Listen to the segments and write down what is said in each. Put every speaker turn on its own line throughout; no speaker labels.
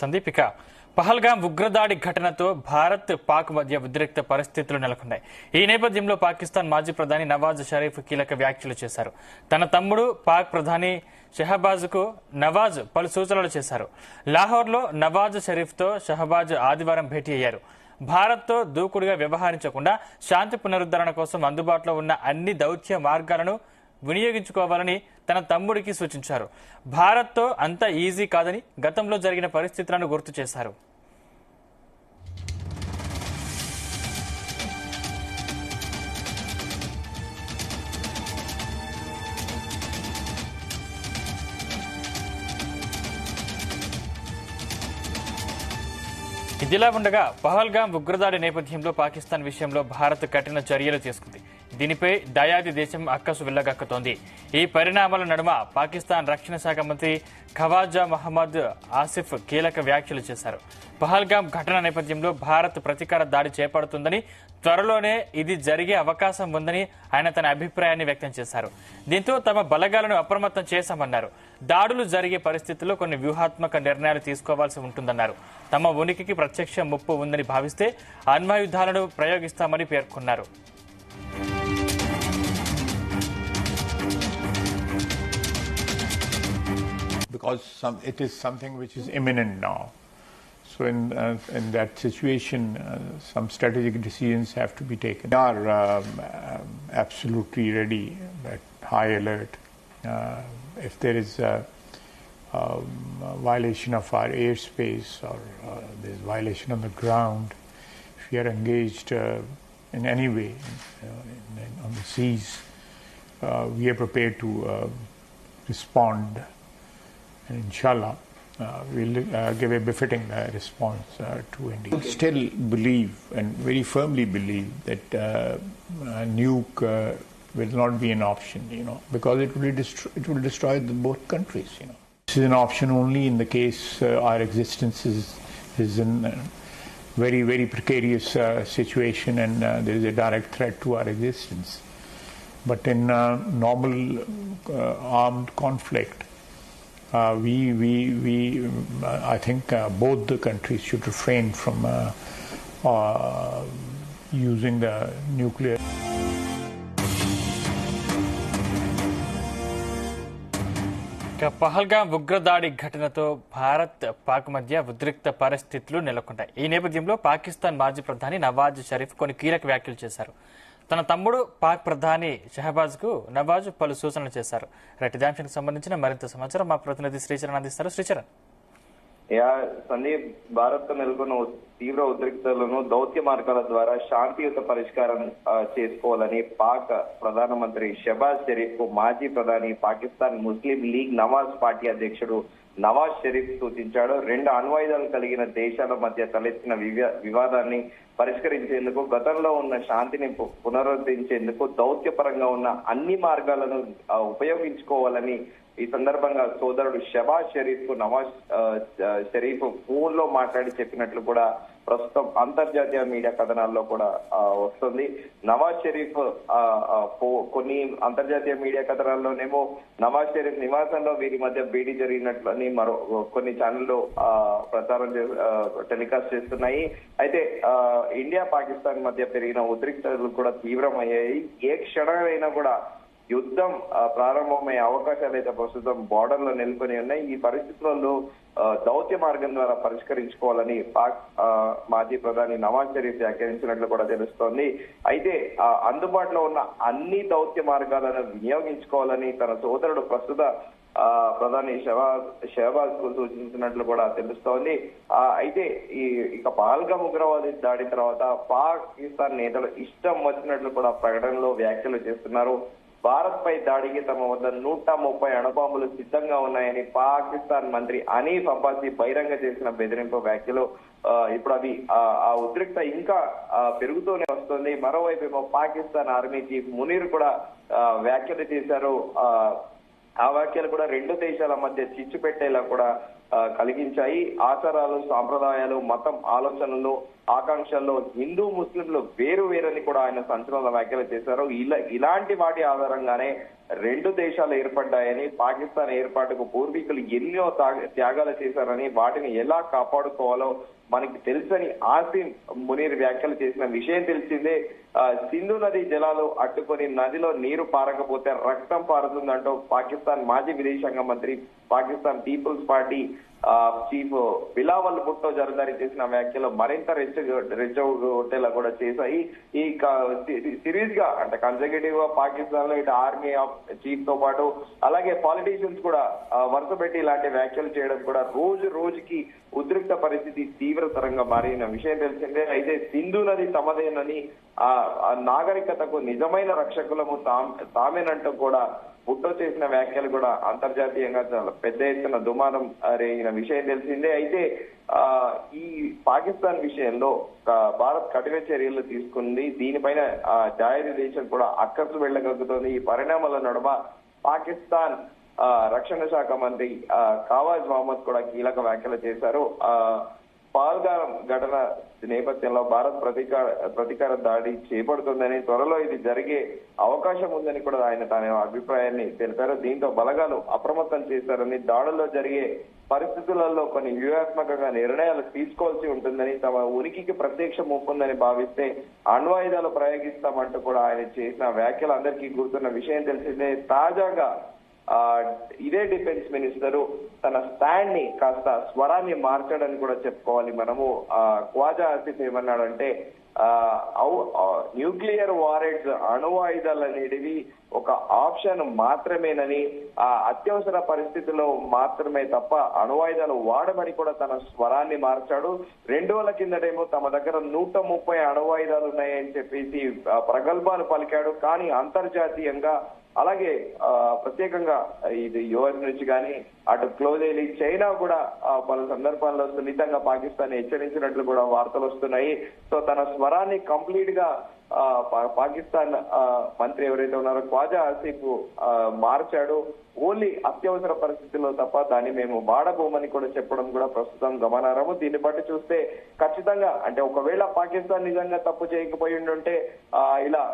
సందీపిక పహల్గాం ఉగ్రదాడి ఘటనతో భారత్ పాక్ మధ్య ఉద్రిక్త పరిస్థితులు నెలకొన్నాయి. ఈ నేపథ్యంలో పాకిస్తాన్ మాజీ ప్రధాని నవాజ్ షరీఫ్ కీలక వ్యాఖ్యలు చేశారు. తన తమ్ముడు పాక్ ప్రధాని షహబాజ్కు నవాజ్ పలు సూచనలు చేశారు. లాహోర్లో నవాజ్ షరీఫ్తో షహబాజ్ ఆదివారం భేటీ అయ్యారు. భారత్తో దూకుడుగా వ్యవహరించకుండా శాంతి పునరుద్ధరణ కోసం అందుబాటులో ఉన్న అన్ని దౌత్య మార్గాలను వినియోగించుకోవాలని తన తమ్ముడికి సూచించారు. భారత్తో అంత ఈజీ కాదని గతంలో జరిగిన పరిస్థితులను గుర్తు చేశారు. ఇదిలా ఉండగా పహల్గాం ఉగ్రదాడి నేపథ్యంలో పాకిస్తాన్ విషయంలో భారత్ కఠిన చర్యలు తీసుకుంది. దీనిపై దయాది దేశం అక్కసు వెళ్లగక్కుతోంది. ఈ పరిణామాల నడుమ పాకిస్తాన్ రక్షణ శాఖ మంత్రి ఖవాజా మహమ్మద్ ఆసిఫ్ కీలక వ్యాఖ్యలు చేశారు. పహల్గాం ఘటన నేపథ్యంలో భారత్ ప్రతీకార దాడి చేపడుతుందని, త్వరలోనే ఇది జరిగే అవకాశం ఉందని ఆయన తన అభిప్రాయాన్ని వ్యక్తం చేశారు. దీంతో తమ బలగాలను అప్రమత్తం చేశామన్నారు. దాడులు జరిగే పరిస్థితుల్లో కొన్ని వ్యూహాత్మక నిర్ణయాలు తీసుకోవాల్సి ఉంటుందన్నారు. తమ ఉనికికి ప్రత్యక్ష ముప్పు ఉందని భావిస్తే అణ్వాయుధాలను ప్రయోగిస్తామని పేర్కొన్నారు.
Because it is something which is imminent now. So in that situation, some strategic decisions have to be taken. We are absolutely ready, at high alert. If there is a violation of our airspace or there is violation on the ground, if we are engaged in any way on the seas, we are prepared to respond. And inshallah, we'll give a befitting response to India. I still believe and very firmly believe that a nuke will not be an option, because it will destroy both countries, This is an option only in the case our existence is in a very, very precarious situation and there is a direct threat to our existence. But in normal armed conflict, I think both the countries should refrain from using the nuclear.
Pahalgam ఉగ్రదాడి ఘటనతో భారత్ పాక్ మధ్య ఉద్రిక్త పరిస్థితులు నెలకొంటాయి. ఈ నేపథ్యంలో పాకిస్తాన్ మాజీ ప్రధాని నవాజ్ షరీఫ్ కొన్ని కీలక వ్యాఖ్యలు చేశారు. తన తమ్ముడు పాక్ ప్రధాని షహబాజ్ కు నవాజ్ పలు సూచనలు చేశారు. ఇదే అంశానికి సంబంధించిన మరింత సమాచారం మా ప్రతినిధి శ్రీచరణ్ అందిస్తారు. శ్రీచరణ్.
సందీప్, భారత్ తో నెలకొన్న తీవ్ర ఉద్రిక్తలను దౌత్య మార్గాల ద్వారా శాంతియుత పరిష్కారం చేసుకోవాలని పాక్ ప్రధానమంత్రి షహబాజ్ షరీఫ్ కు మాజీ ప్రధాని పాకిస్తాన్ ముస్లిం లీగ్ నవాజ్ పార్టీ అధ్యక్షుడు నవాజ్ షరీఫ్ సూచించాడు. రెండు అణ్వాయుధాలు కలిగిన దేశాల మధ్య తలెత్తిన వివాదాన్ని పరిష్కరించేందుకు, గతంలో ఉన్న శాంతిని పునరుద్ధరించేందుకు దౌత్యపరంగా ఉన్న అన్ని మార్గాలను ఉపయోగించుకోవాలని ఈ సందర్భంగా సోదరుడు షహబాజ్ షరీఫ్ కు నవాజ్ షరీఫ్ ఫోన్ లో మాట్లాడి చెప్పినట్లు కూడా ప్రస్తుతం అంతర్జాతీయ మీడియా కథనాల్లో కూడా వస్తుంది. నవాజ్ షరీఫ్ కొన్ని అంతర్జాతీయ మీడియా కథనాల్లోనేమో నవాజ్ షరీఫ్ నివాసంలో వీరి మధ్య భేటీ జరిగినట్లని మరో కొన్ని ఛానళ్లు ప్రచారం టెలికాస్ట్ చేస్తున్నాయి. అయితే ఇండియా పాకిస్తాన్ మధ్య పెరిగిన ఉద్రిక్తతలు కూడా తీవ్రమయ్యాయి. ఏ క్షణమైనా కూడా యుద్ధం ప్రారంభమయ్యే అవకాశాలు అయితే ప్రస్తుతం బార్డర్ లో నెలకొని ఉన్నాయి. ఈ పరిస్థితులలో దౌత్య మార్గం ద్వారా పరిష్కరించుకోవాలని పాక్ మాజీ ప్రధాని నవాజ్ షరీఫ్ వ్యాఖ్యానించినట్లు కూడా తెలుస్తోంది. అయితే అందుబాటులో ఉన్న అన్ని దౌత్య మార్గాలను వినియోగించుకోవాలని తన సోదరుడు ప్రస్తుత ప్రధాని షహబాజ్ కు సూచించినట్లు కూడా తెలుస్తోంది. అయితే ఇక పహల్గాం ఉగ్రవాది దాడి తర్వాత పాకిస్తాన్ నేతలు ఇష్టం వచ్చినట్లు కూడా ప్రకటనలో వ్యాఖ్యలు చేస్తున్నారు. భారత్ పై దాడికి తమ వద్ద 130 అణుబాంబులు సిద్ధంగా ఉన్నాయని పాకిస్తాన్ మంత్రి అనీఫ్ అబ్బాసీ బహిరంగ చేసిన బెదిరింపు వ్యాఖ్యలు ఇప్పుడు అవి ఆ ఉద్రిక్త ఇంకా పెరుగుతూనే వస్తుంది. మరోవైపు పాకిస్తాన్ ఆర్మీ చీఫ్ మునీర్ కూడా వ్యాఖ్యలు చేశారు. ఆ వ్యాఖ్యలు కూడా రెండు దేశాల మధ్య చిచ్చు పెట్టేలా కూడా కలిగించాయి. ఆచారాలు, సాంప్రదాయాలు, మతం, ఆలోచనలు, ఆకాంక్షల్లో హిందూ ముస్లింలు వేరు వేరని కూడా ఆయన సంచలన వ్యాఖ్యలు చేశారు. ఇలాంటి వాటి ఆధారంగానే రెండు దేశాలు ఏర్పడ్డాయని, పాకిస్తాన్ ఏర్పాటుకు పూర్వీకులు ఎన్నో త్యాగాలు చేశారని, వాటిని ఎలా కాపాడుకోవాలో మనకి తెలుసని ఆసిమ్ మునీర్ వ్యాఖ్యలు చేసిన విషయం తెలిసిందే. సింధు నది జలాలు అడ్డుకొని నదిలో నీరు పారకపోతే రక్తం పారుతుందంటూ పాకిస్తాన్ మాజీ విదేశాంగ మంత్రి, Pakistan Peoples Party chief Bilawal Bhutto Zardari చేసిన వ్యాఖ్యలు మరింత రెచ్చగొట్టేలా కూడా చేశాయి. ఈ సిరీస్ గా అంటే కన్సర్వేటివ్ గా పాకిస్తాన్ లో ఇటు ఆర్మీ చీఫ్ తో పాటు అలాగే పాలిటీషియన్స్ కూడా వరుస పెట్టి ఇలాంటి వ్యాఖ్యలు చేయడం కూడా రోజు రోజుకి ఉద్రిక్త పరిస్థితి తీవ్రతరంగా మారిన విషయం తెలిసిందే. అయితే సింధు నది తమదేనని, ఆ నాగరికతకు నిజమైన రక్షకులము తామేనంటూ కూడా భుట్టో చేసిన వ్యాఖ్యలు కూడా అంతర్జాతీయంగా చాలా పెద్ద ఎత్తున దుమారం రేగిన విషయం తెలిసిందే. అయితే ఈ పాకిస్తాన్ విషయంలో భారత్ కఠిన చర్యలు తీసుకుంది. దీనిపైన జాయిరీ దేశం కూడా అక్కసు వెళ్ళగలుగుతోంది. ఈ పరిణామాల నడుమ పాకిస్తాన్ రక్షణ శాఖ మంత్రి ఖవాజ్ మహమ్మద్ కూడా కీలక వ్యాఖ్యలు చేశారు. పహల్గామ్ ఘటన నేపథ్యంలో భారత్ ప్రతీకార దాడి చేపడుతుందని, త్వరలో ఇది జరిగే అవకాశం ఉందని కూడా ఆయన తన అభిప్రాయాన్ని తెలిపారు. దీంతో బలగాలు అప్రమత్తం చేశారని, దాడుల్లో జరిగే పరిస్థితులలో కొన్ని వ్యూహాత్మకంగా నిర్ణయాలు తీసుకోవాల్సి ఉంటుందని, తమ ఉనికికి ప్రత్యక్ష ముప్పుందని భావిస్తే అణ్వాయుధాలు ప్రయోగిస్తామంటూ కూడా ఆయన చేసిన వ్యాఖ్యలు అందరికీ గుర్తున్న విషయం తెలిసిందే. తాజాగా ఇదే డిఫెన్స్ మినిస్టరు తన స్టాండ్ ని కాస్త స్వరాన్ని మార్చడని కూడా చెప్పుకోవాలి మనము. ఖ్వాజా ఆసిఫ్ ఏమన్నాడంటే న్యూక్లియర్ వారెంట్స్, అణువాయుధాలు అనేటివి ఒక ఆప్షన్ మాత్రమేనని, అత్యవసర పరిస్థితుల్లో మాత్రమే తప్ప అణువాయుధాలు వాడమని కూడా తన స్వరాన్ని మార్చాడు. 2 రోజుల కిందటేమో తమ దగ్గర 130 అణువాయుధాలు ఉన్నాయని చెప్పేసి ప్రగల్భాలు పలికాడు. కానీ అంతర్జాతీయంగా అలాగే ప్రత్యేకంగా ఇది యుఎస్ నుంచి కానీ అటు క్లోజ్ అయ్యి చైనా కూడా పలు సందర్భాల్లో సున్నితంగా పాకిస్తాన్ హెచ్చరించినట్లు కూడా వార్తలు వస్తున్నాయి. సో తన స్వరాన్ని కంప్లీట్ గా పాకిస్తాన్ మంత్రి ఎవరైతే ఉన్నారో ఖ్వాజా ఆసిఫ్ మార్చాడు. ఓన్లీ అత్యవసర పరిస్థితుల్లో తప్ప దాన్ని మేము వాడబోమని కూడా చెప్పడం కూడా ప్రస్తుతం గమనార్హము. దీన్ని బట్టి చూస్తే ఖచ్చితంగా అంటే ఒకవేళ పాకిస్తాన్ నిజంగా తప్పు చేయకపోయి ఉంటే ఇలా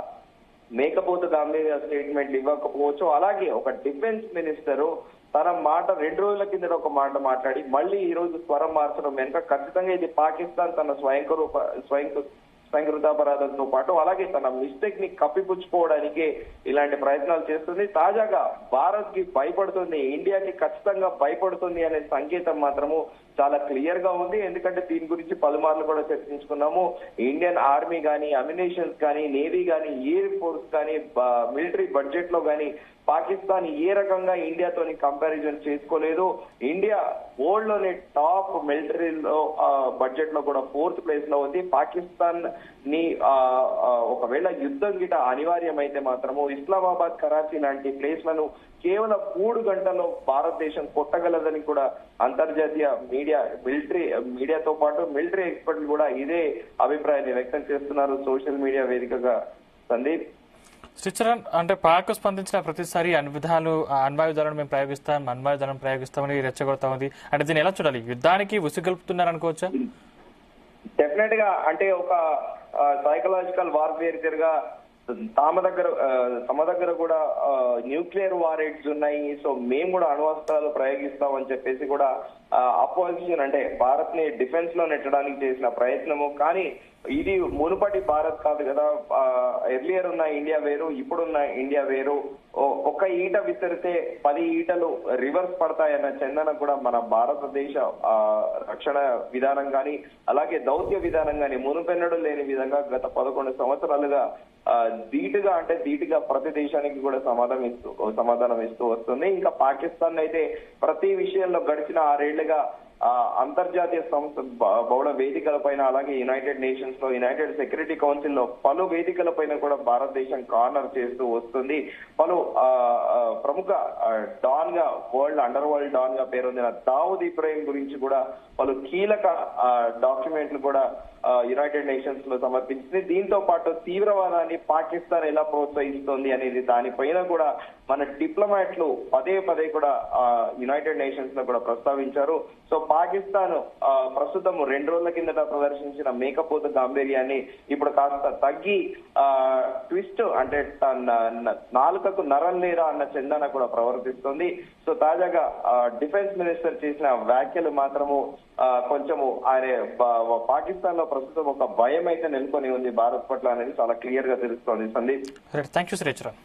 మేకపోతే దాని మీద స్టేట్మెంట్లు ఇవ్వకపోవచ్చు. అలాగే ఒక డిఫెన్స్ మినిస్టరు తన మాట 2 రోజుల కింద ఒక మాట మాట్లాడి మళ్ళీ ఈ రోజు స్వరం మార్చడం వెనుక ఖచ్చితంగా ఇది పాకిస్తాన్ తన స్వయంకృతాపరాధంతో పాటు అలాగే తన మిస్టేక్ ని కప్పిపుచ్చుకోవడానికి ఇలాంటి ప్రయత్నాలు చేస్తుంది. తాజాగా భారత్ కి భయపడుతుంది, ఇండియాకి ఖచ్చితంగా భయపడుతుంది అనే సంకేతం మాత్రము చాలా క్లియర్ గా ఉంది. ఎందుకంటే దీని గురించి పలుమార్లు కూడా చర్చించుకున్నాము. ఇండియన్ ఆర్మీ కానీ, అమ్యునిషన్స్ కానీ, నేవీ కానీ, ఎయిర్ ఫోర్స్ కానీ, మిలిటరీ బడ్జెట్ లో కానీ పాకిస్తాన్ ఏ రకంగా ఇండియాతోని కంపారిజన్ చేసుకోలేదు. ఇండియా వరల్డ్ లోని టాప్ మిలిటరీలో బడ్జెట్ లో కూడా 4th ప్లేస్ లో ఉంది. పాకిస్తాన్ ని ఒకవేళ యుద్ధం గిట అనివార్యమైతే మాత్రము ఇస్లామాబాద్, కరాచీ లాంటి ప్లేస్లను కేవలం 3 గంటల్లో భారతదేశం కొట్టగలదని కూడా అంతర్జాతీయ మీడియాతో పాటు మిలిటరీ ఎక్స్పర్ట్లు కూడా ఇదే అభిప్రాయాన్ని వ్యక్తం చేస్తున్నారు సోషల్ మీడియా వేదికగా. సందీప్,
శ్రీచరణ్, అంటే పాక్ స్పందించిన ప్రతిసారి అణ్వాయుధాలను మేము అణ్వాయుధాలను ప్రయోగిస్తామని రెచ్చగొడతా ఉంది. అంటే దీన్ని ఎలా చూడాలి? యుద్ధానికి ఉసిగొల్పుతున్నారు అనుకోవచ్చా?
డెఫినెట్ గా అంటే ఒక సైకలాజికల్ వార్ఫేర్ గా తమ దగ్గర కూడా న్యూక్లియర్ వారెంట్స్ ఉన్నాయి, సో మేము కూడా అణ్వస్త్రాలు ప్రయోగిస్తామని చెప్పేసి కూడా అపోజిషన్ అంటే భారత్ ని డిఫెన్స్ లో నెట్టడానికి చేసిన ప్రయత్నము. కానీ ఇది మునుపటి భారత్ కాదు కదా. ఎర్లియర్ ఉన్న ఇండియా వేరు, ఇప్పుడున్న ఇండియా వేరు. ఒక ఈట విసిరితే 10 ఈటలు రివర్స్ పడతాయన్న చందన కూడా మన భారతదేశ రక్షణ విధానం కానీ అలాగే దౌత్య విధానం కానీ మునుపెన్నడూ లేని విధంగా గత 11 సంవత్సరాలుగా ధీటుగా ప్రతి దేశానికి కూడా సమాధానం ఇస్తూ వస్తుంది. ఇంకా పాకిస్తాన్ అయితే ప్రతి విషయంలో గడిచిన 6 ఏళ్లుగా అంతర్జాతీయ సంస్థ బహుళ వేదికలపైన అలాగే యునైటెడ్ నేషన్స్ లో, యునైటెడ్ సెక్యూరిటీ కౌన్సిల్ లో పలు వేదికలపైన కూడా భారతదేశం కార్నర్ చేస్తూ వస్తుంది. పలు ప్రముఖ డాన్ గా, అండర్ వరల్డ్ డాన్ గా పేరొందిన దావుద్ ఇబ్రాహిం గురించి కూడా పలు కీలక డాక్యుమెంట్లు కూడా యునైటెడ్ నేషన్స్ లో సమర్పించింది. దీంతో పాటు తీవ్రవాదాన్ని పాకిస్తాన్ ఎలా ప్రోత్సహిస్తోంది అనేది దానిపైన కూడా మన డిప్లొమాట్లు పదే పదే కూడా యునైటెడ్ నేషన్స్ లో కూడా ప్రస్తావించారు. సో పాకిస్తాన్ ప్రస్తుతం 2 రోజుల కిందట ప్రదర్శించిన మేకపోతు గాంభీర్యాన్ని ఇప్పుడు కాస్త తగ్గి ట్విస్ట్ అంటే నాలుకకు నరం లేదా అన్న చందన కూడా ప్రవర్తిస్తుంది. సో తాజాగా డిఫెన్స్ మినిస్టర్ చేసిన వ్యాఖ్యలు మాత్రము కొంచెము ఆయన పాకిస్తాన్ లో ప్రస్తుతం ఒక భయం అయితే నెలకొని ఉంది భారత్ పట్ల అనేది చాలా క్లియర్ గా తెలుస్తోంది. Sandeep,
thank you Sricharan.